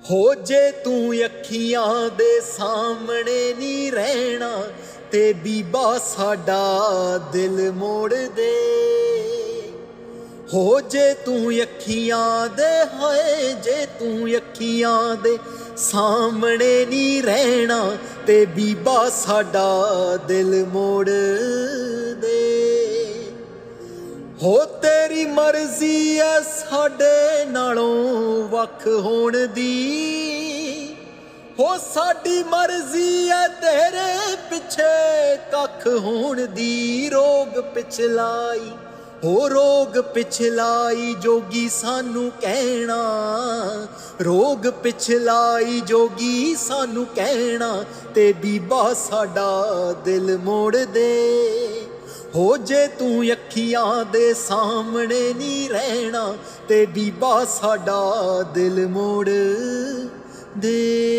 ਹੋ ਜੇ ਤੂੰ ਅੱਖੀਆਂ ਦੇ ਸਾਹਮਣੇ ਨਹੀਂ ਰਹਿਣਾ ਤੇ ਬੀਬਾ ਸਾਡਾ ਦਿਲ ਮੋੜ ਦੇ। ਹੋ ਜੇ ਤੂੰ ਅੱਖੀਆਂ ਦੇ ਹੋਏ ਜੇ ਤੂੰ ਅੱਖੀਆਂ ਦੇ ਸਾਹਮਣੇ ਨਹੀਂ ਰਹਿਣਾ ਤੇ ਬੀਬਾ ਸਾਡਾ ਦਿਲ ਮੋੜ ਦੇ। ਹੋ ਤੇਰੀ ਮਰਜ਼ੀ ਐ ਸਾਡੇ ਨਾਲੋਂ ਵੱਖ ਹੋਣ ਦੀ, ਹੋ ਸਾਡੀ ਮਰਜ਼ੀ ਐ ਤੇਰੇ ਪਿੱਛੇ ਕੱਖ ਹੋਣ ਦੀ। ਰੋਗ ਪਿਛਲਾਈ ਹੋ ਰੋਗ ਪਿਛਲਾਈ ਜੋਗੀ ਸਾਨੂੰ ਕਹਿਣਾ, ਰੋਗ ਪਿਛਲਾਈ ਜੋਗੀ ਸਾਨੂੰ ਕਹਿਣਾ ਤੇ ਬੀਬਾ ਸਾਡਾ ਦਿਲ ਮੋੜ ਦੇ। ਹੋ ਜੇ ਤੂੰ ਅੱਖੀਆਂ ਦੇ ਸਾਹਮਣੇ ਨਹੀਂ ਰਹਿਣਾ ਤੇ ਬੀਬਾ ਸਾਡਾ ਦਿਲ ਮੋੜ ਦੇ।